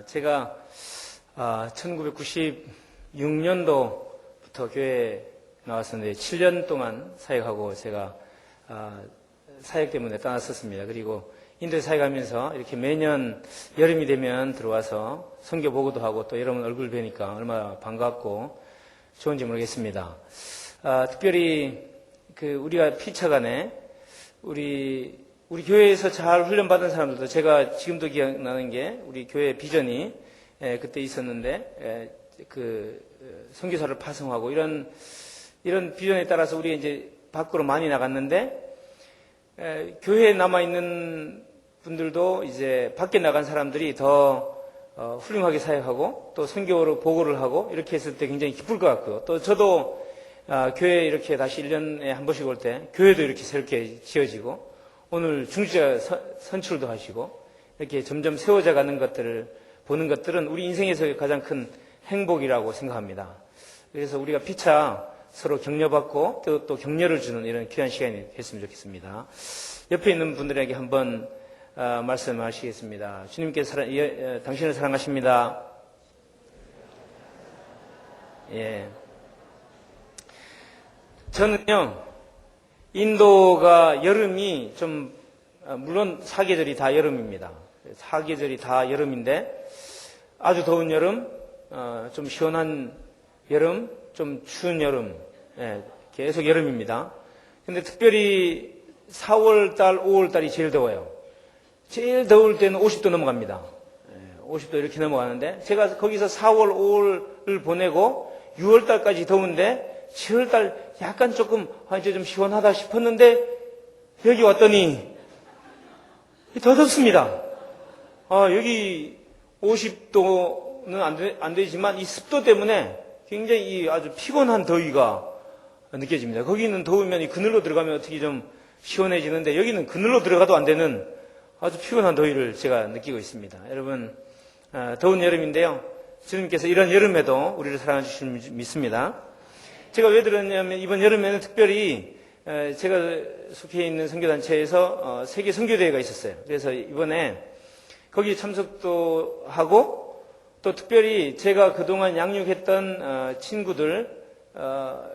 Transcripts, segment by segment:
제가 1996년도부터 교회에 나왔었는데 7년 동안 사역하고 제가 사역 때문에 떠났었습니다. 그리고 인도에 사역하면서 이렇게 매년 여름이 되면 들어와서 선교 보고도 하고 또 여러분 얼굴 뵈니까 얼마나 반갑고 좋은지 모르겠습니다. 특별히 우리가 피차간에 우리 교회에서 잘 훈련받은 사람들도 제가 지금도 기억나는 게 우리 교회 비전이 그때 있었는데 선교사를 파송하고 이런 비전에 따라서 우리 이제 밖으로 많이 나갔는데 교회에 남아 있는 분들도 이제 밖에 나간 사람들이 더 훌륭하게 사역하고 또 선교로 보고를 하고 이렇게 했을 때 굉장히 기쁠 것 같고요. 또 저도 교회에 이렇게 다시 1년에 한 번씩 올 때 교회도 이렇게 새롭게 지어지고 오늘 중직자 선출도 하시고 이렇게 점점 세워져 가는 것들을 보는 것들은 우리 인생에서 가장 큰 행복이라고 생각합니다. 그래서 우리가 피차 서로 격려받고 또 격려를 주는 이런 귀한 시간이 됐으면 좋겠습니다. 옆에 있는 분들에게 한번 말씀하시겠습니다. 주님께서 당신을 사랑하십니다. 예. 저는요, 인도가 여름이 물론 사계절이 다 여름입니다. 사계절이 다 여름인데, 아주 더운 여름, 좀 시원한 여름, 좀 추운 여름, 예, 계속 여름입니다. 근데 특별히 4월달, 5월달이 제일 더워요. 제일 더울 때는 50도 넘어갑니다. 50도 이렇게 넘어가는데, 제가 거기서 4월, 5월을 보내고 6월달까지 더운데, 7월달 약간 조금 이제 좀 시원하다 싶었는데 여기 왔더니 더 덥습니다. 여기 50도는 안 되지만 이 습도 때문에 굉장히 아주 피곤한 더위가 느껴집니다. 거기는 더우면 이 그늘로 들어가면 어떻게 좀 시원해지는데 여기는 그늘로 들어가도 안 되는 아주 피곤한 더위를 제가 느끼고 있습니다. 여러분, 더운 여름인데요. 주님께서 이런 여름에도 우리를 사랑해 주시는 줄 믿습니다. 제가 왜 들었냐면 이번 여름에는 특별히 제가 속해 있는 선교단체에서 세계 선교대회가 있었어요. 그래서 이번에 거기 참석도 하고 또 특별히 제가 그동안 양육했던 친구들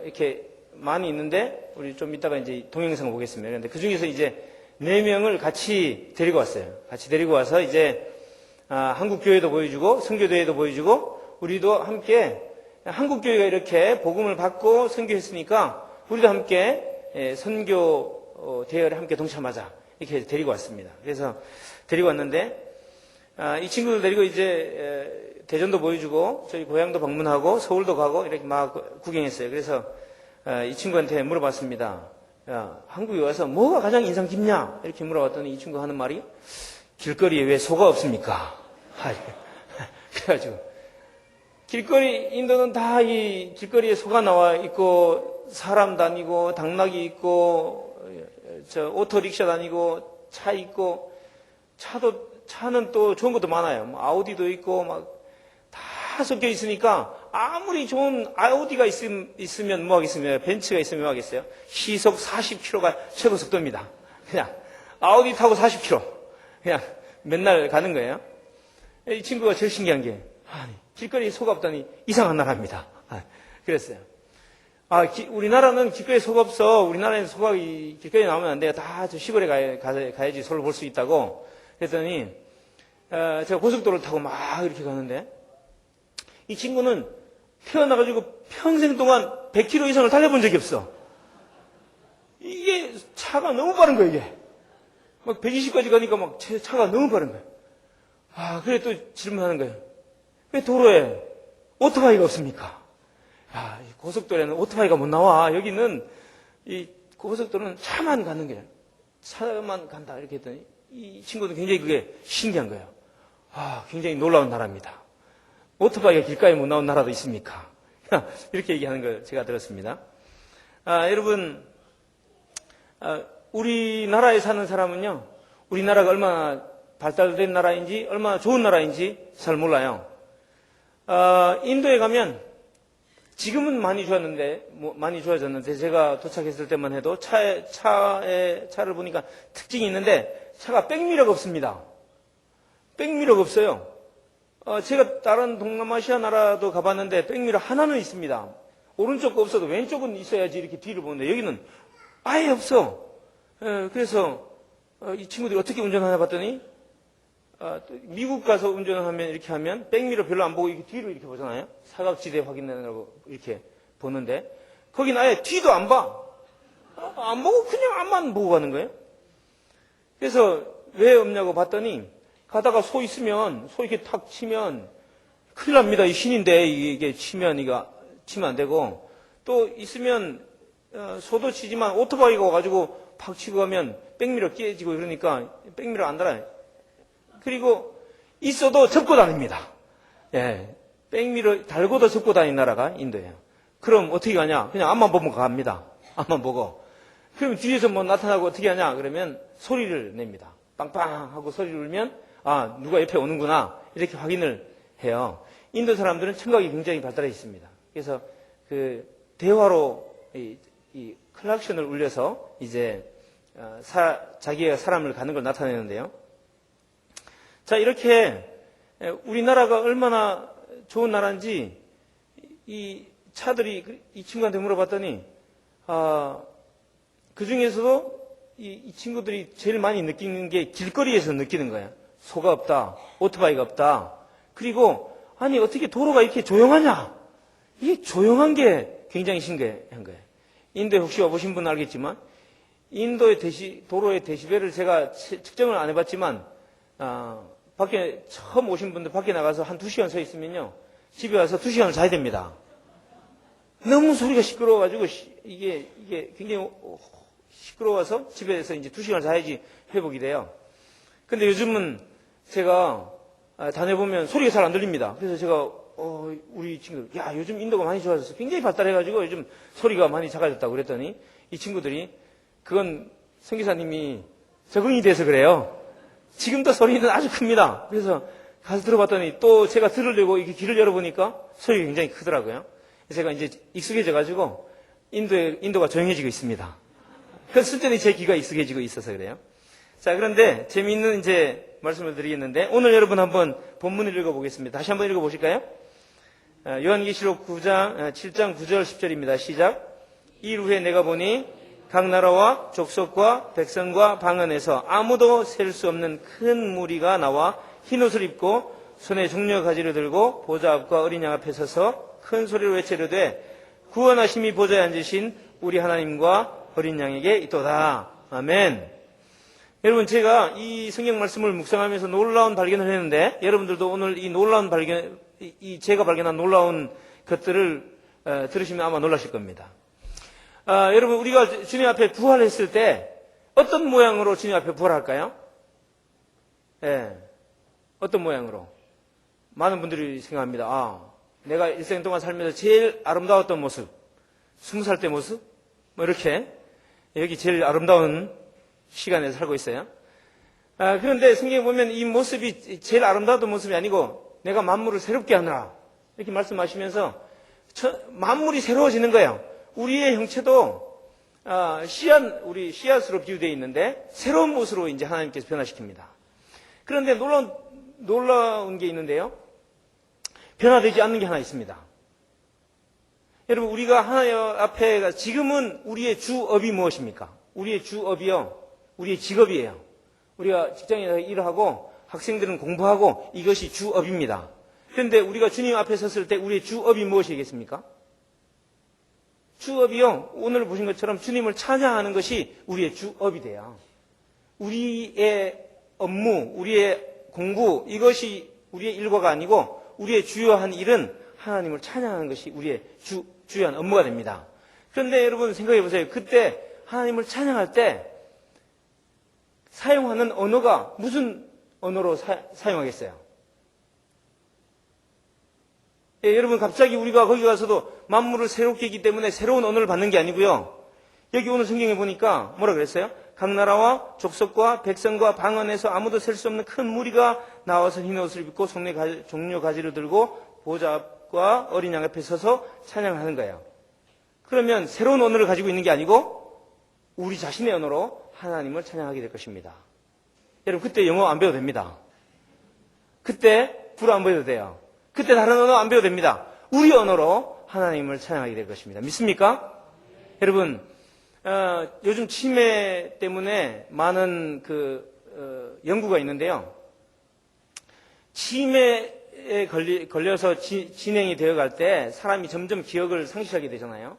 이렇게 많이 있는데 우리 좀 이따가 이제 동영상 보겠습니다. 그런데 그 중에서 이제 4명을 같이 데리고 왔어요. 같이 데리고 와서 이제 한국 교회도 보여주고 선교대회도 보여주고 우리도 함께 한국 교회가 이렇게 복음을 받고 선교했으니까 우리도 함께 선교 대회를 함께 동참하자 이렇게 데리고 왔습니다. 그래서 데리고 왔는데 이 친구들 데리고 이제 대전도 보여주고 저희 고향도 방문하고 서울도 가고 이렇게 막 구경했어요. 그래서 이 친구한테 물어봤습니다. 야, 한국에 와서 뭐가 가장 인상 깊냐? 이렇게 물어봤더니 이 친구가 하는 말이 길거리에 왜 소가 없습니까? 그래가지고 인도는 다 이 길거리에 소가 나와 있고, 사람 다니고, 당나귀 있고, 오토릭샤 다니고, 차 있고, 차는 또 좋은 것도 많아요. 아우디도 있고, 다 섞여 있으니까, 아무리 좋은 아우디가 있으면 뭐 하겠습니까? 벤츠가 있으면 뭐 하겠어요? 시속 40km가 최고 속도입니다. 그냥, 아우디 타고 40km. 그냥, 맨날 가는 거예요. 이 친구가 제일 신기한 게, 길거리에 소가 없다니 이상한 나라입니다. 그랬어요. 우리나라는 길거리에 소가 없어. 우리나라에는 소가 길거리에 나오면 안 돼요. 다 저 시골에 가야지 소를 볼 수 있다고. 그랬더니, 제가 고속도로를 타고 막 이렇게 가는데, 이 친구는 태어나가지고 평생 동안 100km 이상을 달려본 적이 없어. 이게 차가 너무 빠른 거예요, 이게. 120까지 가니까 차가 너무 빠른 거예요. 그래 또 질문하는 거예요. 왜 도로에 오토바이가 없습니까? 이 고속도로에는 오토바이가 못 나와. 여기는 이 고속도로는 차만 가는 거예요. 차만 간다. 이렇게 했더니 이 친구도 굉장히 그게 신기한 거예요. 굉장히 놀라운 나라입니다. 오토바이가 길가에 못 나온 나라도 있습니까? 이렇게 얘기하는 걸 제가 들었습니다. 여러분, 우리나라에 사는 사람은요, 우리나라가 얼마나 발달된 나라인지, 얼마나 좋은 나라인지 잘 몰라요. 인도에 가면 지금은 많이 좋아졌는데 제가 도착했을 때만 해도 차를 보니까 특징이 있는데 차가 백미러가 없습니다. 백미러가 없어요. 제가 다른 동남아시아 나라도 가봤는데 백미러 하나는 있습니다. 오른쪽 거 없어도 왼쪽은 있어야지 이렇게 뒤를 보는데 여기는 아예 없어. 그래서 이 친구들이 어떻게 운전하나 봤더니 미국 가서 운전하면 이렇게 하면 백미러 별로 안 보고 이렇게 뒤로 이렇게 보잖아요. 사각지대 확인하려고 이렇게 보는데 거긴 아예 뒤도 안 봐. 안 보고 그냥 앞만 보고 가는 거예요. 그래서 왜 없냐고 봤더니 가다가 소 있으면 소 이렇게 탁 치면 큰일 납니다. 이 신인데 이게 치면 안 되고 또 있으면 소도 치지만 오토바이가 와가지고 팍 치고 가면 백미러 깨지고 이러니까 백미러 안 달아요. 그리고 있어도 접고 다닙니다. 예, 백미러 달고도 접고 다니는 나라가 인도예요. 그럼 어떻게 가냐? 그냥 앞만 보면 갑니다. 앞만 보고. 그럼 뒤에서 뭐 나타나고 어떻게 하냐? 그러면 소리를 냅니다. 빵빵 하고 소리를 울면 누가 옆에 오는구나 이렇게 확인을 해요. 인도 사람들은 청각이 굉장히 발달해 있습니다. 그래서 그 대화로 이 클락션을 울려서 이제 자기가 사람을 가는 걸 나타내는데요. 자, 이렇게 우리나라가 얼마나 좋은 나라인지 이 차들이 이 친구한테 물어봤더니 그 중에서도 이 친구들이 제일 많이 느끼는 게 길거리에서 느끼는 거야. 소가 없다, 오토바이가 없다. 그리고 아니 어떻게 도로가 이렇게 조용하냐? 이게 조용한 게 굉장히 신기한 거예요. 인도에 혹시 와보신 분은 알겠지만 인도의 도로의 데시벨을 제가 측정을 안 해봤지만 밖에 처음 오신 분들 밖에 나가서 한 2시간 서 있으면요 집에 와서 2시간을 자야 됩니다. 너무 소리가 시끄러워가지고 이게 굉장히 시끄러워서 집에서 이제 2시간 자야지 회복이 돼요. 근데 요즘은 제가 다녀보면 소리가 잘 안 들립니다. 그래서 제가 우리 친구들 요즘 인도가 많이 좋아져서 굉장히 발달해가지고 요즘 소리가 많이 작아졌다고 그랬더니 이 친구들이 그건 선교사님이 적응이 돼서 그래요. 지금도 소리는 아주 큽니다. 그래서 가서 들어봤더니 또 제가 들으려고 이렇게 귀를 열어보니까 소리가 굉장히 크더라고요. 제가 이제 익숙해져가지고 인도가 조용해지고 있습니다. 그래서 순전히 제 귀가 익숙해지고 있어서 그래요. 자, 그런데 재미있는 이제 말씀을 드리겠는데 오늘 여러분 한번 본문을 읽어보겠습니다. 다시 한번 읽어보실까요? 요한계시록 9장 7장 9절 10절입니다. 시작. 일 후에 내가 보니 각 나라와 족속과 백성과 방언에서 아무도 셀 수 없는 큰 무리가 나와 흰옷을 입고 손에 종려 가지를 들고 보좌 앞과 어린 양 앞에 서서 큰 소리로 외치르되 구원하심이 보좌에 앉으신 우리 하나님과 어린 양에게 있도다. 아멘. 여러분, 제가 이 성경 말씀을 묵상하면서 놀라운 발견을 했는데 여러분들도 오늘 이 놀라운 발견, 제가 발견한 놀라운 것들을 들으시면 아마 놀라실 겁니다. 여러분, 우리가 주님 앞에 부활했을 때 어떤 모양으로 주님 앞에 부활할까요? 어떤 모양으로? 많은 분들이 생각합니다. 내가 일생 동안 살면서 제일 아름다웠던 모습, 20살 때 모습, 이렇게 여기 제일 아름다운 시간에 살고 있어요. 그런데 성경에 보면 이 모습이 제일 아름다웠던 모습이 아니고 내가 만물을 새롭게 하느라 이렇게 말씀하시면서 만물이 새로워지는 거예요. 우리의 형체도 우리 씨앗으로 비유되어 있는데 새로운 모습으로 이제 하나님께서 변화시킵니다. 그런데 놀라운 게 있는데요. 변화되지 않는 게 하나 있습니다. 여러분, 우리가 하나님 앞에 지금은 우리의 주업이 무엇입니까? 우리의 주업이요. 우리의 직업이에요. 우리가 직장에서 일을 하고 학생들은 공부하고 이것이 주업입니다. 그런데 우리가 주님 앞에 섰을 때 우리의 주업이 무엇이겠습니까? 주업이요. 오늘 보신 것처럼 주님을 찬양하는 것이 우리의 주업이 돼요. 우리의 업무, 우리의 공부, 이것이 우리의 일과가 아니고 우리의 주요한 일은 하나님을 찬양하는 것이 우리의 주요한 업무가 됩니다. 그런데 여러분 생각해 보세요. 그때 하나님을 찬양할 때 사용하는 언어가 무슨 언어로 사용하겠어요? 여러분 갑자기 우리가 거기 가서도 만물을 새롭게 했기 때문에 새로운 언어를 받는 게 아니고요. 여기 오늘 성경에 보니까 뭐라 그랬어요? 각 나라와 족속과 백성과 방언에서 아무도 셀 수 없는 큰 무리가 나와서 흰 옷을 입고 종려 가지를 들고 보좌 앞과 어린 양 앞에 서서 찬양을 하는 거예요. 그러면 새로운 언어를 가지고 있는 게 아니고 우리 자신의 언어로 하나님을 찬양하게 될 것입니다. 여러분 그때 영어 안 배워도 됩니다. 그때 불 안 보여도 돼요. 그때 다른 언어 안 배워도 됩니다. 우리 언어로 하나님을 찬양하게 될 것입니다. 믿습니까? 여러분, 요즘 치매 때문에 많은 연구가 있는데요. 치매에 걸려서 진행이 되어갈 때 사람이 점점 기억을 상실하게 되잖아요.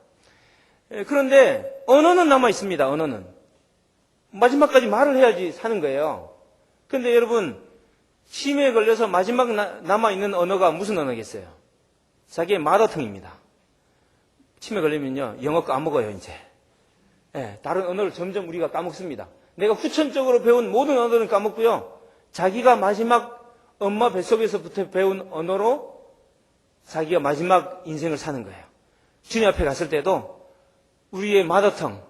그런데 언어는 남아 있습니다. 언어는 마지막까지 말을 해야지 사는 거예요. 그런데 여러분, 치매에 걸려서 마지막 남아 있는 언어가 무슨 언어겠어요? 자기의 마더텅입니다. 치매 걸리면요, 영어 까먹어요 이제. 다른 언어를 점점 우리가 까먹습니다. 내가 후천적으로 배운 모든 언어는 까먹고요, 자기가 마지막 엄마 뱃속에서부터 배운 언어로 자기가 마지막 인생을 사는 거예요. 주님 앞에 갔을 때도 우리의 마더텅,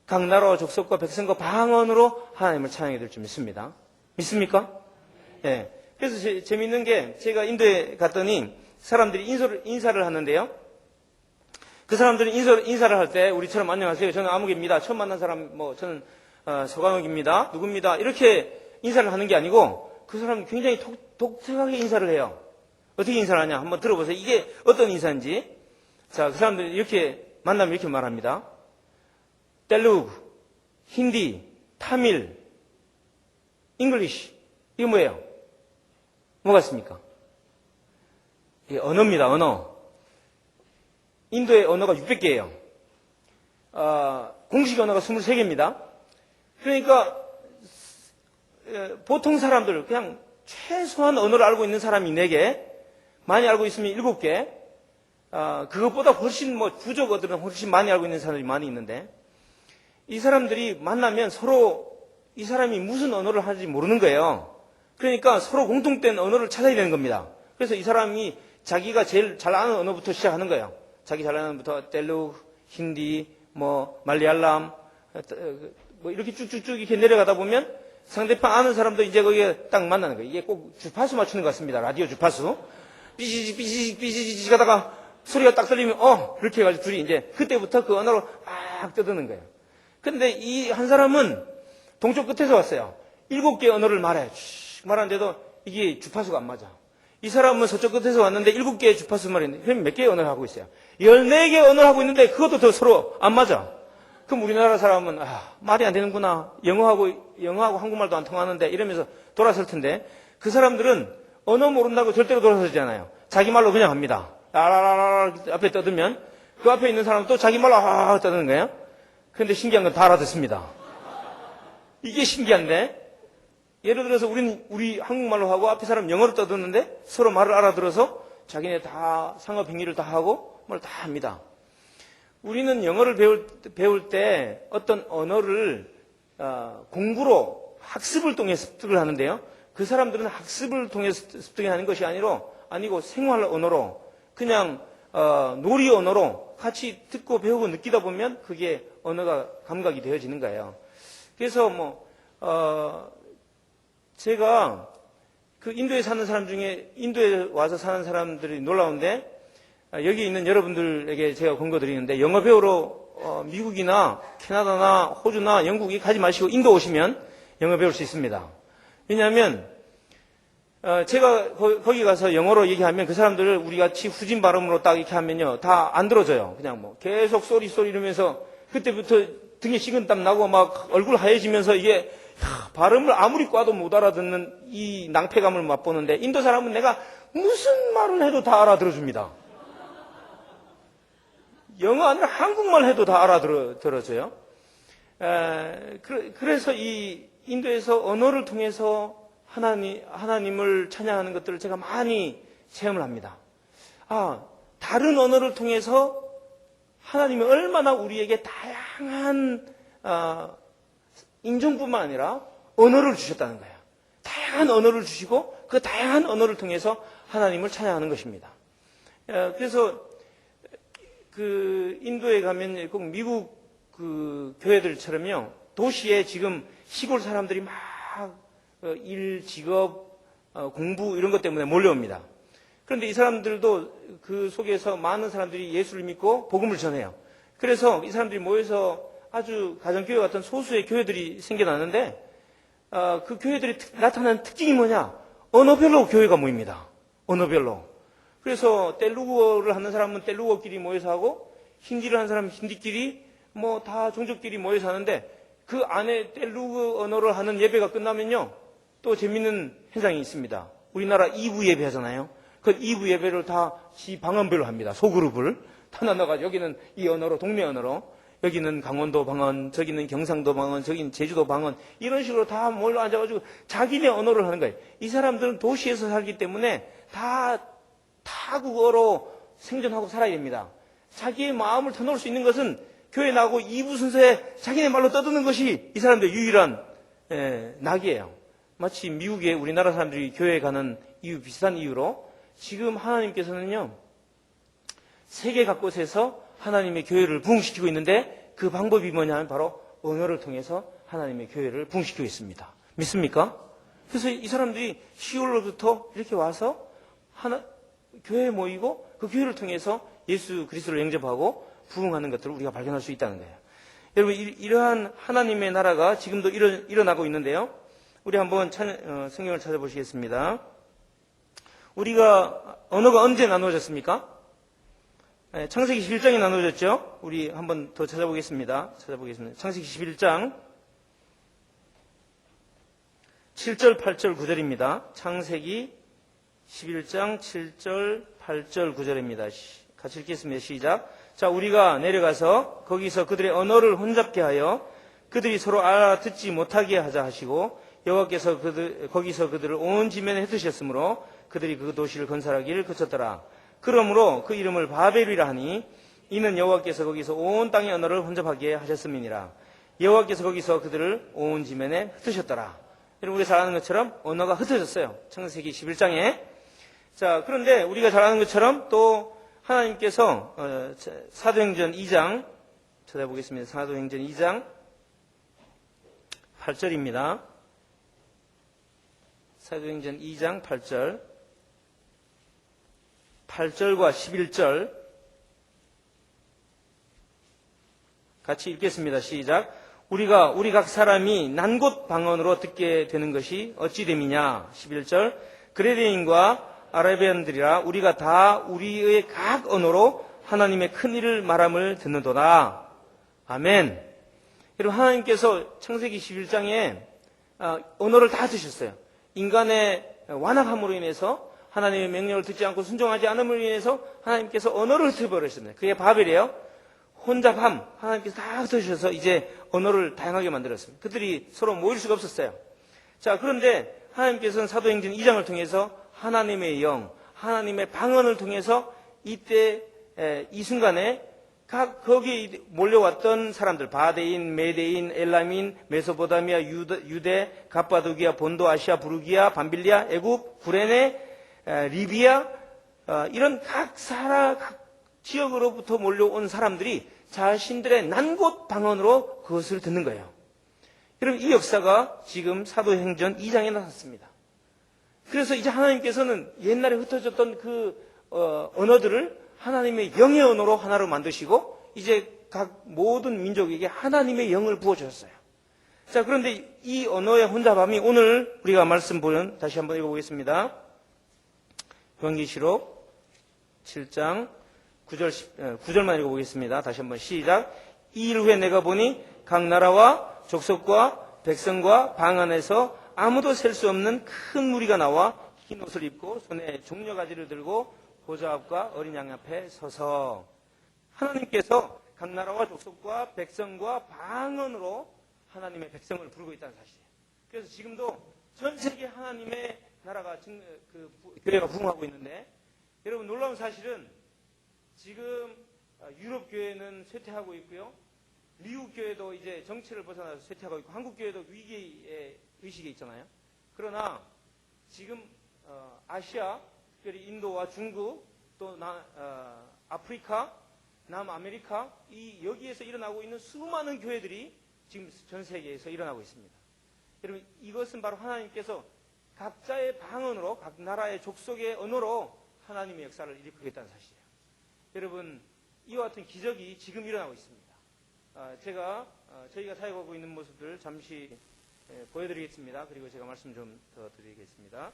각 나라와 족속과 백성과 방언으로 하나님을 찬양해 될 줄 믿습니다. 믿습니까? 예. 그래서 재미있는 게, 제가 인도에 갔더니 사람들이 인사를 하는데요. 그 사람들이 인사를 할 때 우리처럼 안녕하세요, 저는 아무개입니다, 처음 만난 사람 저는 서광욱입니다, 누구입니다, 이렇게 인사를 하는 게 아니고, 그 사람은 굉장히 독특하게 인사를 해요. 어떻게 인사를 하냐 한번 들어보세요. 이게 어떤 인사인지. 자, 그 사람들이 이렇게 만나면 이렇게 말합니다. 텔루구, 힌디, 타밀, 잉글리시. 이게 뭐예요? 뭐가 있습니까? 이게 언어입니다. 언어. 인도의 언어가 600개예요. 공식 언어가 23개입니다. 그러니까 보통 사람들, 그냥 최소한 언어를 알고 있는 사람이 4개, 많이 알고 있으면 7개, 그것보다 훨씬 부족어들은 훨씬 많이 알고 있는 사람들이 많이 있는데, 이 사람들이 만나면 서로 이 사람이 무슨 언어를 하는지 모르는 거예요. 그러니까 서로 공통된 언어를 찾아야 되는 겁니다. 그래서 이 사람이 자기가 제일 잘 아는 언어부터 시작하는 거예요. 자기 잘 아는 언어부터 텔루구, 힌디, 말리알람, 이렇게 쭉쭉쭉 이렇게 내려가다 보면 상대편 아는 사람도 이제 거기에 딱 만나는 거예요. 이게 꼭 주파수 맞추는 것 같습니다. 라디오 주파수. 삐지직 하다가 소리가 딱 들리면 이렇게 해가지고 둘이 이제 그때부터 그 언어로 막 떠드는 거예요. 근데 이 한 사람은 동쪽 끝에서 왔어요. 7개 언어를 말해요. 말하는데도 이게 주파수가 안 맞아. 이 사람은 서쪽 끝에서 왔는데 7개의 주파수 말했는데, 그럼 몇 개의 언어를 하고 있어요? 14개의 언어를 하고 있는데 그것도 더 서로 안 맞아. 그럼 우리나라 사람은 말이 안 되는구나, 영어하고 한국말도 안 통하는데 이러면서 돌아설 텐데, 그 사람들은 언어 모른다고 절대로 돌아서지 않아요. 자기 말로 그냥 합니다. 라라라라 앞에 떠들면 그 앞에 있는 사람은 또 자기 말로 떠드는 거예요. 그런데 신기한 건 다 알아듣습니다. 이게 신기한데, 예를 들어서 우리 한국말로 하고 앞에 사람 영어로 떠드는데 서로 말을 알아들어서 자기네 다 상어빙의를 다 하고 뭘 다 합니다. 우리는 영어를 배울 때 어떤 언어를 공부로 학습을 통해서 습득을 하는데요. 그 사람들은 학습을 통해서 습득을 하는 것이 아니고 생활 언어로, 그냥 놀이 언어로 같이 듣고 배우고 느끼다 보면 그게 언어가 감각이 되어지는 거예요. 그래서 제가 그 인도에 사는 사람 중에, 인도에 와서 사는 사람들이 놀라운데, 여기 있는 여러분들에게 제가 권고드리는데, 영어 배우러 미국이나 캐나다나 호주나 영국에 가지 마시고 인도 오시면 영어 배울 수 있습니다. 왜냐하면 제가 거기 가서 영어로 얘기하면 그 사람들을 우리 같이 후진 발음으로 딱 이렇게 하면요, 다 안 들어줘요. 그냥 계속 쏘리 이러면서 그때부터 등에 식은땀 나고 막 얼굴 하얘지면서 이게 발음을 아무리 꽈도 못 알아듣는 이 낭패감을 맛보는데, 인도 사람은 내가 무슨 말을 해도 다 알아들어줍니다. 영어 아니라 한국말 해도 다 알아들어줘요. 그래서 이 인도에서 언어를 통해서 하나님을 찬양하는 것들을 제가 많이 체험을 합니다. 다른 언어를 통해서 하나님이 얼마나 우리에게 다양한 인종뿐만 아니라 언어를 주셨다는 거예요. 다양한 언어를 주시고 그 다양한 언어를 통해서 하나님을 찬양하는 것입니다. 그래서 그 인도에 가면 꼭 미국 그 교회들처럼요, 도시에 지금 시골 사람들이 막 일, 직업, 공부 이런 것 때문에 몰려옵니다. 그런데 이 사람들도 그 속에서 많은 사람들이 예수를 믿고 복음을 전해요. 그래서 이 사람들이 모여서 아주 가정교회 같은 소수의 교회들이 생겨나는데, 그 교회들이 나타나는 특징이 뭐냐? 언어별로 교회가 모입니다. 언어별로. 그래서 텔루구어를 하는 사람은 텔루구어끼리 모여서 하고, 힌디를 하는 사람은 힌디끼리, 뭐 다 종족끼리 모여서 하는데, 그 안에 텔루구 언어를 하는 예배가 끝나면요, 또 재밌는 현상이 있습니다. 우리나라 2부 예배 하잖아요. 그 2부 예배를 다 지 방언별로 합니다. 소그룹을 다 나눠가지고, 여기는 이 언어로, 동네 언어로, 여기는 강원도 방언, 저기는 경상도 방언, 저기는 제주도 방언, 이런 식으로 다 몰려 앉아가지고 자기네 언어를 하는 거예요. 이 사람들은 도시에서 살기 때문에 다 타국어로 생존하고 살아야 됩니다. 자기의 마음을 터놓을 수 있는 것은 교회 나오고 2부 순서에 자기네 말로 떠드는 것이 이 사람들의 유일한 낙이에요. 마치 미국에 우리나라 사람들이 교회에 가는 이유, 비슷한 이유로 지금 하나님께서는요, 세계 각곳에서 하나님의 교회를 부흥시키고 있는데, 그 방법이 뭐냐면 바로 언어를 통해서 하나님의 교회를 부흥시키고 있습니다. 믿습니까? 그래서 이 사람들이 시골로부터 이렇게 와서 교회에 모이고 그 교회를 통해서 예수 그리스도를 영접하고 부흥하는 것들을 우리가 발견할 수 있다는 거예요. 여러분, 이러한 하나님의 나라가 지금도 일어나고 있는데요. 우리 한번 성경을 찾아보시겠습니다. 우리가 언어가 언제 나누어졌습니까? 창세기 11장에 나누어졌죠. 우리 한번 더 찾아보겠습니다. 창세기 11장 7절, 8절, 9절입니다. 창세기 11장 7절, 8절, 9절입니다. 같이 읽겠습니다. 시작. 자, 우리가 내려가서 거기서 그들의 언어를 혼잡게 하여 그들이 서로 알아듣지 못하게 하자 하시고, 여호와께서 거기서 그들을 온 지면에 흩으셨으므로 그들이 그 도시를 건설하기를 그쳤더라. 그러므로 그 이름을 바벨이라 하니, 이는 여호와께서 거기서 온 땅의 언어를 혼잡하게 하셨음이니라. 여호와께서 거기서 그들을 온 지면에 흩으셨더라. 여러분, 우리가 잘 아는 것처럼 언어가 흩어졌어요. 창세기 11장에. 자, 그런데 우리가 잘 아는 것처럼 또 하나님께서 사도행전 2장 찾아보겠습니다. 사도행전 2장 8절입니다. 사도행전 2장 8절, 8절과 11절 같이 읽겠습니다. 시작. 우리 각 사람이 난곳 방언으로 듣게 되는 것이 어찌 됨이냐. 11절. 그레데인과 아라비안들이라 우리가 다 우리의 각 언어로 하나님의 큰 일을 말함을 듣는도다. 아멘. 여러분, 하나님께서 창세기 11장에 언어를 다 드셨어요. 인간의 완악함으로 인해서, 하나님의 명령을 듣지 않고 순종하지 않음으로 인해서 하나님께서 언어를 흩어버렸습니다. 그게 바벨이에요. 혼잡함, 하나님께서 다 흩어주셔서 이제 언어를 다양하게 만들었습니다. 그들이 서로 모일 수가 없었어요. 자, 그런데 하나님께서는 사도행전 2장을 통해서 하나님의 영, 하나님의 방언을 통해서 이때 이 순간에 거기에 몰려왔던 사람들, 바데인, 메데인, 엘라민, 메소포타미아, 유대, 갑바도기아, 본도, 아시아, 부르기아, 밤빌리아, 애굽, 구레네, 리비아, 이런 각 지역으로부터 몰려온 사람들이 자신들의 난곳 방언으로 그것을 듣는 거예요. 여러분, 이 역사가 지금 사도행전 2장에 나왔습니다. 그래서 이제 하나님께서는 옛날에 흩어졌던 그 언어들을 하나님의 영의 언어로 하나로 만드시고, 이제 각 모든 민족에게 하나님의 영을 부어주셨어요. 자, 그런데 이 언어의 혼잡함이 오늘 우리가 말씀 보는, 다시 한번 읽어보겠습니다. 요한계시록 7장 9절만 읽어보겠습니다. 다시 한번 시작. 이 일 후에 내가 보니 각 나라와 족속과 백성과 방 안에서 아무도 셀 수 없는 큰 무리가 나와 흰 옷을 입고 손에 종려가지를 들고 보좌 앞과 어린 양 앞에 서서, 하나님께서 각 나라와 족속과 백성과 방언으로 하나님의 백성을 부르고 있다는 사실이에요. 그래서 지금도 전 세계 하나님의 나라가 교회가 부흥하고 있는데, 여러분, 놀라운 사실은 지금 유럽 교회는 쇠퇴하고 있고요, 미국 교회도 이제 정체를 벗어나서 쇠퇴하고 있고, 한국 교회도 위기의 의식에 있잖아요. 그러나 지금 아시아, 특별히 인도와 중국, 또 아프리카, 남아메리카, 여기에서 일어나고 있는 수많은 교회들이 지금 전 세계에서 일어나고 있습니다. 여러분, 이것은 바로 하나님께서 각자의 방언으로, 각 나라의 족속의 언어로 하나님의 역사를 일으키겠다는 사실이에요. 여러분, 이와 같은 기적이 지금 일어나고 있습니다. 저희가 사역하고 있는 모습들 잠시 보여드리겠습니다. 그리고 제가 말씀 좀 더 드리겠습니다.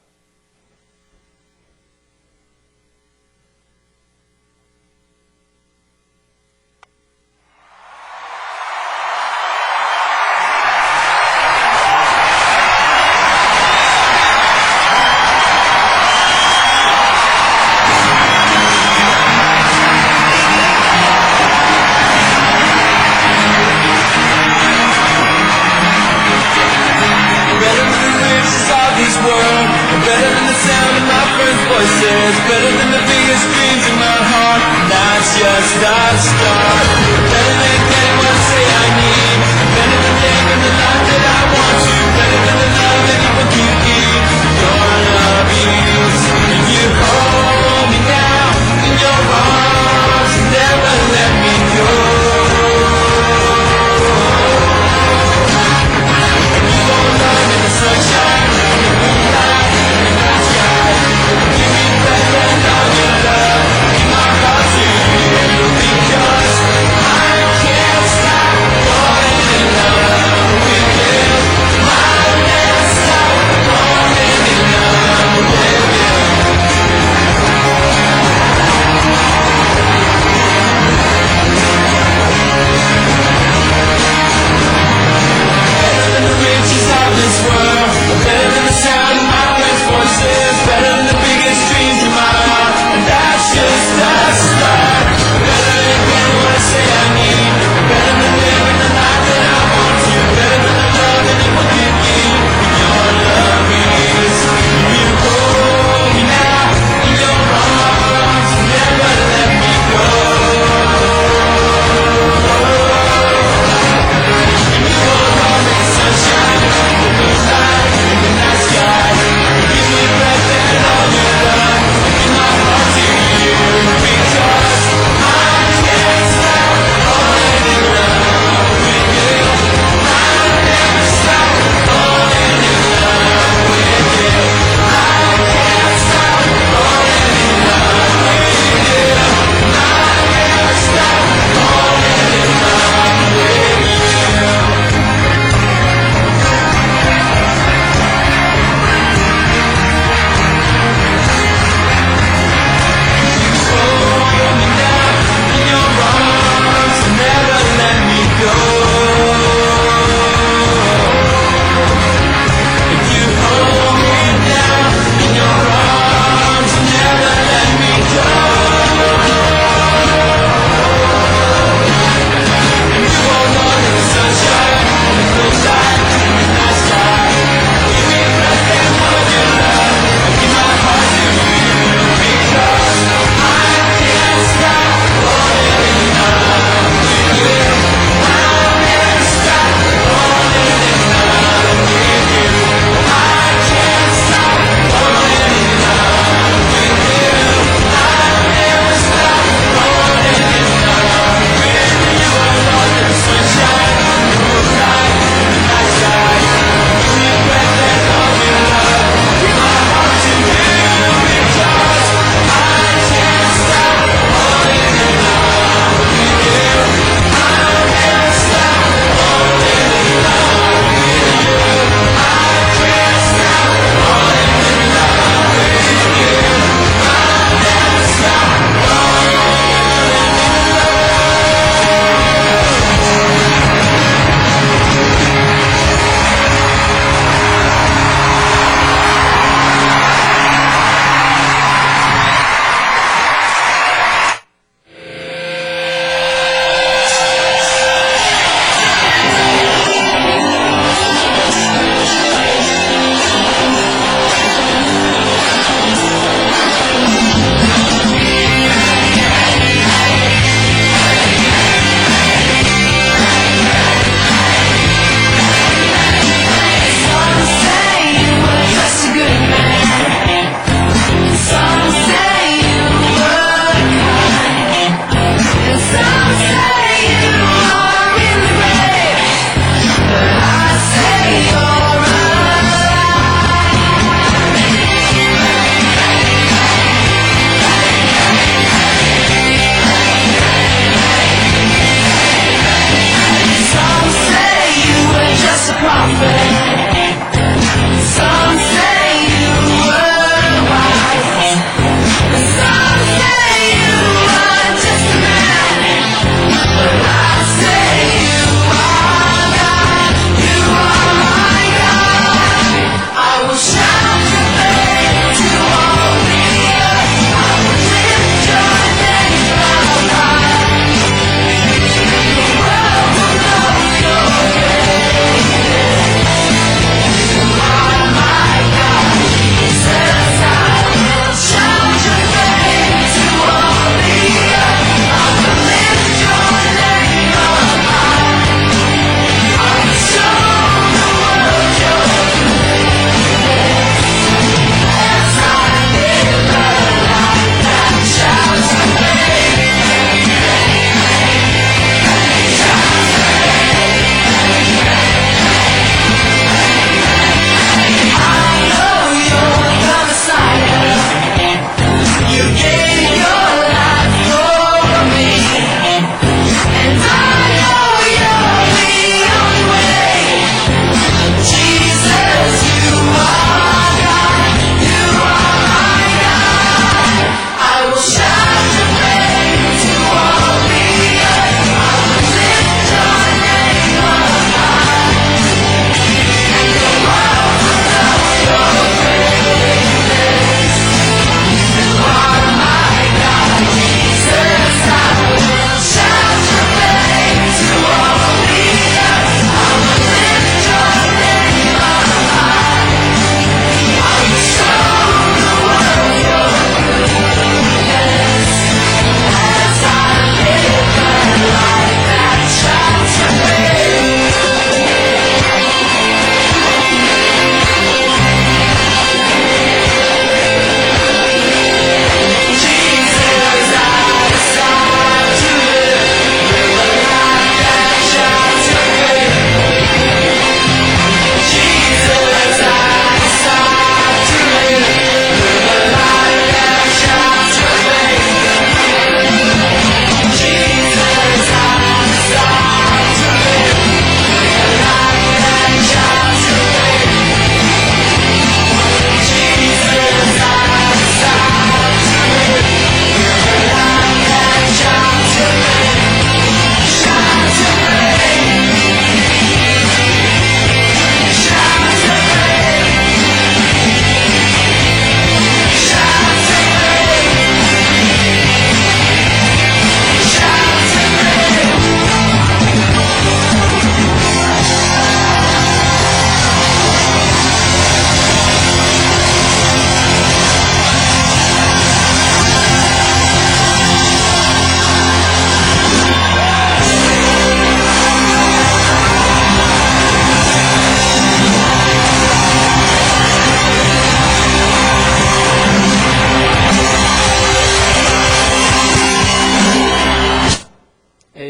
says better than the biggest dreams in my heart. That's just the start. Better than getting what I say I need. Better than living the life that I want to. Better than the love anyone can give. Your love is. If you hold me now in your arms, never let me go. And you won't love in the sunshine, in the moonlight, in the night sky. Give me breath and love and love. Give my heart to you because I can't stop falling in love with you. I can't stop falling in love with you.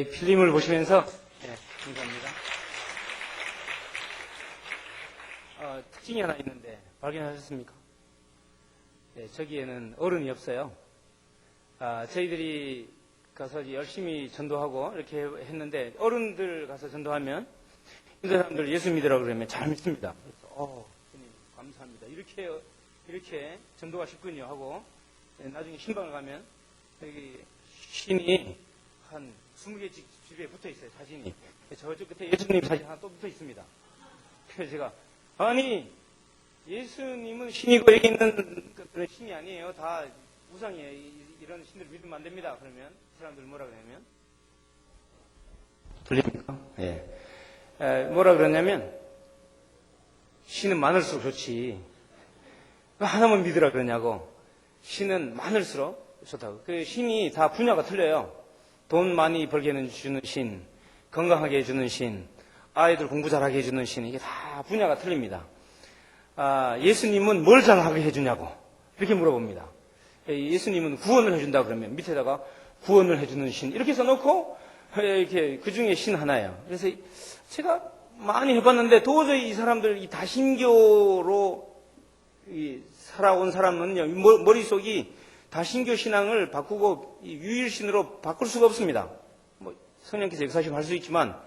저희 필름을 보시면서 감사합니다. 특징이 하나 있는데 발견하셨습니까? 저기에는 어른이 없어요. 저희들이 가서 열심히 전도하고 이렇게 했는데 어른들 가서 전도하면 인도 사람들 예수 믿으라고 그러면 잘 믿습니다. 그래서 주님 감사합니다. 이렇게 전도가 쉽군요 하고 나중에 신방을 가면 여기 신이 한 20개 집에 붙어 있어요. 사진이. 저쪽 끝에 예수님 사진 하나 또 붙어 있습니다. 그래서 제가 아니 예수님은 신이고 여기 있는 그런 신이 아니에요. 다 우상이에요. 이런 신들 믿으면 안 됩니다. 그러면 사람들 뭐라 그러냐면 들립니까? 예. 뭐라 그러냐면 신은 많을수록 좋지. 하나만 믿으라 그러냐고. 신은 많을수록 좋다고. 그 신이 다 분야가 틀려요. 돈 많이 벌게 해주는 신, 건강하게 해주는 신, 아이들 공부 잘하게 해주는 신, 이게 다 분야가 틀립니다. 예수님은 뭘 잘하게 해주냐고 이렇게 물어봅니다. 예수님은 구원을 해준다 그러면 밑에다가 구원을 해주는 신 이렇게 써놓고 이렇게 그 중에 신 하나예요. 그래서 제가 많이 해봤는데 도저히 이 사람들 이 다신교로 살아온 사람은요 머릿속이 다신교 신앙을 바꾸고 유일신으로 바꿀 수가 없습니다. 뭐 성령께서 역사하시고 할 수 있지만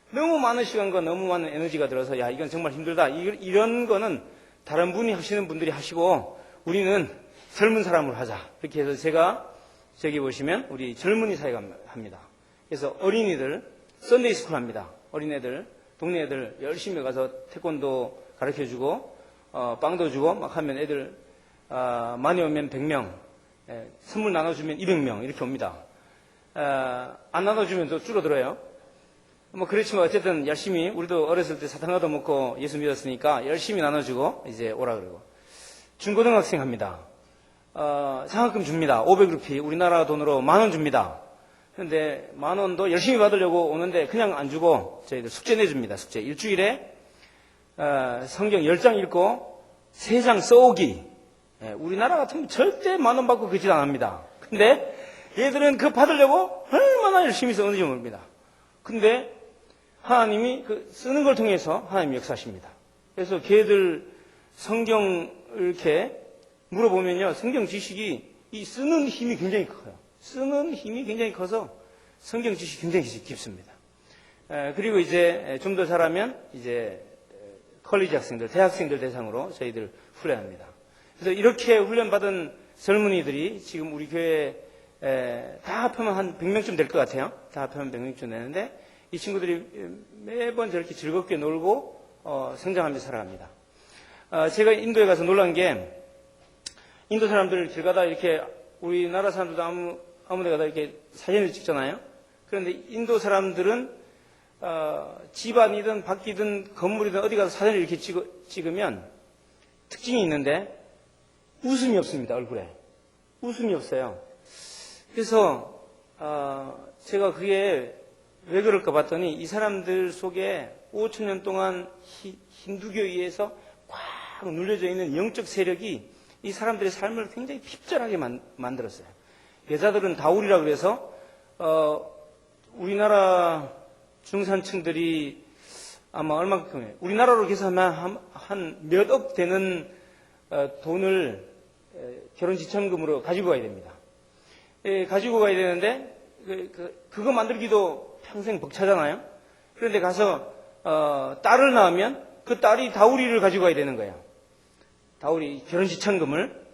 너무 많은 시간과 너무 많은 에너지가 들어서 야 이건 정말 힘들다. 이런 거는 다른 분이 하시는 분들이 하시고 우리는 젊은 사람으로 하자. 이렇게 해서 제가 저기 보시면 우리 젊은이 사회가 합니다. 그래서 어린이들 썬데이 스쿨 합니다. 어린애들 동네 애들 열심히 가서 태권도 가르쳐주고 빵도 주고 막 하면 애들 많이 오면 100명 선물 나눠주면 200명 이렇게 옵니다. 안 나눠주면 또 줄어들어요. 뭐 그렇지만 어쨌든 열심히 우리도 어렸을 때 사탕 얻어먹고 예수 믿었으니까 열심히 나눠주고 이제 오라 그러고 중고등학생 합니다. 장학금 줍니다. 500루피 우리나라 돈으로 10,000원 줍니다. 그런데 10,000원도 열심히 받으려고 오는데 그냥 안 주고 저희들 숙제 내줍니다. 숙제 일주일에 성경 10장 읽고 3장 써오기. 우리나라 같으면 절대 10,000원 받고 그 짓 안 합니다. 근데 얘들은 그 받으려고 얼마나 열심히 썼는지 모릅니다. 근데 하나님이 그 쓰는 걸 통해서 하나님이 역사하십니다. 그래서 걔들 성경 이렇게 물어보면요. 성경 지식이 이 쓰는 힘이 굉장히 커요. 쓰는 힘이 굉장히 커서 성경 지식이 굉장히 깊습니다. 그리고 이제 좀 더 잘하면 이제 컬리지 학생들, 대학생들 대상으로 저희들 훈련합니다. 그래서 이렇게 훈련받은 젊은이들이 지금 우리 교회에 다 합하면 한 100명쯤 될 것 같아요. 다 합하면 100명쯤 되는데 이 친구들이 매번 저렇게 즐겁게 놀고 성장하면서 살아갑니다. 제가 인도에 가서 놀란 게 인도 사람들 길 가다 이렇게 우리나라 사람들도 아무 데 가다 이렇게 사진을 찍잖아요. 그런데 인도 사람들은 집안이든 밖이든 건물이든 어디 가서 사진을 이렇게 찍으면 특징이 있는데 웃음이 없습니다. 얼굴에 웃음이 없어요. 그래서 제가 그게 왜 그럴까 봤더니 이 사람들 속에 5,000년 동안 힌두교에 의해서 꽉 눌려져 있는 영적 세력이 이 사람들의 삶을 굉장히 핍절하게 만들었어요. 여자들은 다울이라 그래서 우리나라 중산층들이 아마 얼마큼이에요. 우리나라로 계산하면 한 몇 억 되는 돈을 결혼 지참금으로 가지고 가야 됩니다. 가지고 가야 되는데 그거 만들기도 평생 벅차잖아요. 그런데 가서 딸을 낳으면 그 딸이 다우리를 가지고 가야 되는 거예요. 다우리 결혼 지참금을.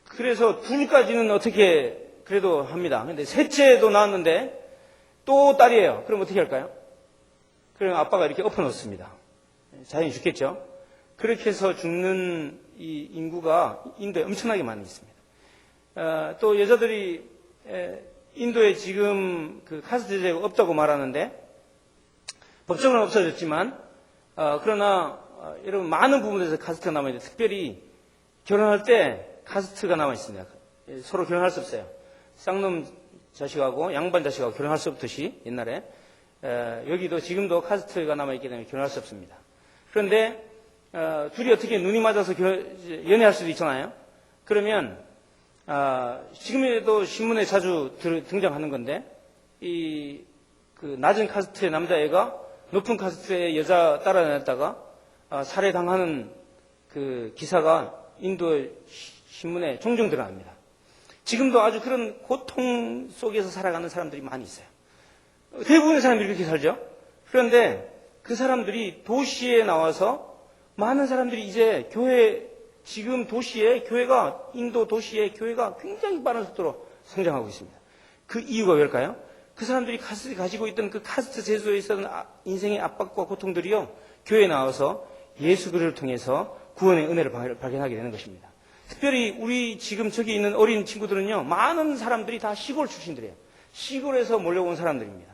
그래서 둘까지는 어떻게 그래도 합니다. 근데 셋째도 낳았는데 또 딸이에요. 그럼 어떻게 할까요? 그럼 아빠가 이렇게 엎어놓습니다. 자연히 죽겠죠. 그렇게 해서 죽는 이 인구가 인도에 엄청나게 많이 있습니다. 또 여자들이 인도에 지금 그 카스트 제도가 없다고 말하는데 법적으로는 없어졌지만 그러나 여러분 많은 부분에서 카스트가 남아있는데 특별히 결혼할 때 카스트가 남아있습니다. 서로 결혼할 수 없어요. 쌍놈 자식하고 양반 자식하고 결혼할 수 없듯이 옛날에 여기도 지금도 카스트가 남아있기 때문에 결혼할 수 없습니다. 그런데 둘이 어떻게 눈이 맞아서 연애할 수도 있잖아요. 그러면 지금에도 신문에 자주 등장하는 건데 그 낮은 카스트의 남자애가 높은 카스트의 여자 따라다녔다가 살해당하는 그 기사가 인도 신문에 종종 드러납니다. 지금도 아주 그런 고통 속에서 살아가는 사람들이 많이 있어요. 대부분의 사람들이 그렇게 살죠. 그런데 그 사람들이 도시에 나와서 많은 사람들이 이제 지금 인도 도시의 교회가 굉장히 빠른 속도로 성장하고 있습니다. 그 이유가 왜일까요? 그 사람들이 가지고 있던 그 카스트 제도에 있었던 인생의 압박과 고통들이요, 교회에 나와서 예수 그리스도를 통해서 구원의 은혜를 발견하게 되는 것입니다. 특별히 우리 지금 저기 있는 어린 친구들은요, 많은 사람들이 다 시골 출신들이에요. 시골에서 몰려온 사람들입니다.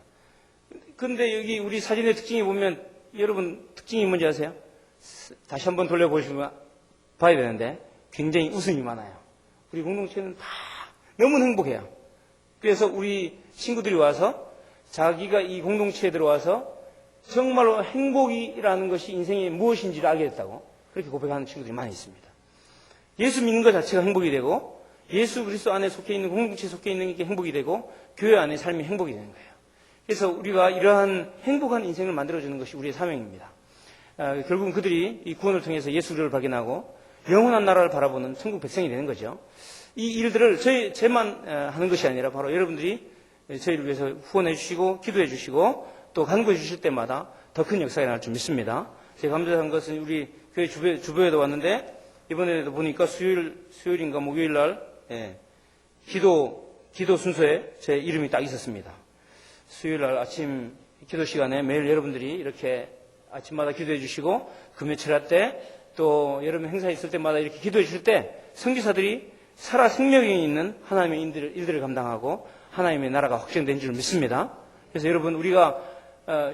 그런데 여기 우리 사진의 특징이 보면, 여러분 특징이 뭔지 아세요? 다시 한번 돌려보시면 봐야 되는데 굉장히 웃음이 많아요. 우리 공동체는 다 너무 행복해요. 그래서 우리 친구들이 와서 자기가 이 공동체에 들어와서 정말로 행복이라는 것이 인생의 무엇인지를 알게 됐다고 그렇게 고백하는 친구들이 많이 있습니다. 예수 믿는 것 자체가 행복이 되고, 예수 그리스도 안에 속해 있는 공동체에 속해 있는 게 행복이 되고, 교회 안의 삶이 행복이 되는 거예요. 그래서 우리가 이러한 행복한 인생을 만들어주는 것이 우리의 사명입니다. 결국은 그들이 이 구원을 통해서 예수를 발견하고 영원한 나라를 바라보는 천국 백성이 되는 거죠. 이 일들을 제만 하는 것이 아니라 바로 여러분들이 저희를 위해서 후원해 주시고 기도해 주시고 또 간구해 주실 때마다 더 큰 역사가 날 줄 믿습니다. 제가 감사한 것은 우리 교회 주보에도 왔는데, 이번에도 보니까 수요일인가 목요일 날 기도 순서에 제 이름이 딱 있었습니다. 수요일 날 아침 기도 시간에 매일 여러분들이 이렇게 아침마다 기도해 주시고, 금요철야 때 또 여러분 행사 있을 때마다 이렇게 기도해 주실 때 선교사들이 살아 생명이 있는 하나님의 일들을 감당하고 하나님의 나라가 확정된 줄 믿습니다. 그래서 여러분, 우리가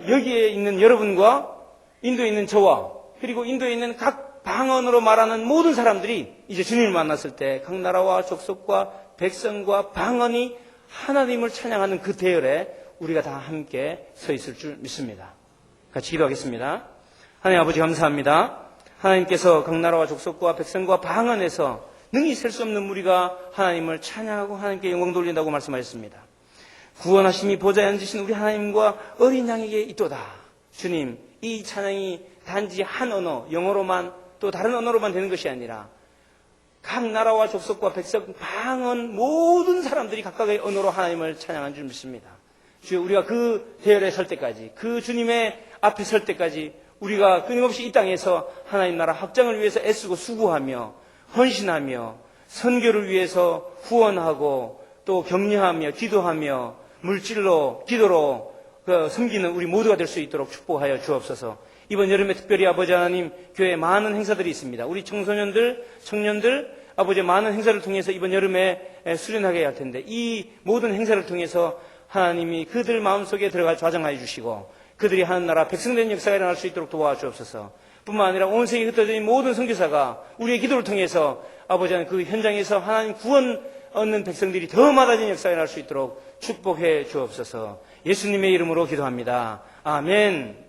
여기에 있는 여러분과 인도에 있는 저와 그리고 인도에 있는 각 방언으로 말하는 모든 사람들이 이제 주님을 만났을 때 각 나라와 족속과 백성과 방언이 하나님을 찬양하는 그 대열에 우리가 다 함께 서 있을 줄 믿습니다. 같이 기도하겠습니다. 하나님 아버지 감사합니다. 하나님께서 각 나라와 족속과 백성과 방언에서 능히 셀 수 없는 무리가 하나님을 찬양하고 하나님께 영광 돌린다고 말씀하셨습니다. 구원하심이 보좌에 앉으신 우리 하나님과 어린 양에게 있도다. 주님, 이 찬양이 단지 한 언어, 영어로만 또 다른 언어로만 되는 것이 아니라 각 나라와 족속과 백성, 방언 모든 사람들이 각각의 언어로 하나님을 찬양한 줄 믿습니다. 주여, 우리가 그 대열에 설 때까지, 그 주님의 앞에 설 때까지 우리가 끊임없이 이 땅에서 하나님 나라 확장을 위해서 애쓰고 수고하며 헌신하며 선교를 위해서 후원하고 또 격려하며 기도하며 물질로 기도로 섬기는 우리 모두가 될 수 있도록 축복하여 주옵소서. 이번 여름에 특별히 아버지 하나님, 교회에 많은 행사들이 있습니다. 우리 청소년들, 청년들 아버지의 많은 행사를 통해서 이번 여름에 수련하게 할 텐데, 이 모든 행사를 통해서 하나님이 그들 마음속에 들어가 좌정하여 주시고 그들이 하는 나라 백성된 역사가 일어날 수 있도록 도와주옵소서. 뿐만 아니라 온 세계에 흩어져 있는 모든 선교사가 우리의 기도를 통해서 아버지 하나님 그 현장에서 하나님 구원 얻는 백성들이 더 많아진 역사가 일어날 수 있도록 축복해 주옵소서. 예수님의 이름으로 기도합니다. 아멘.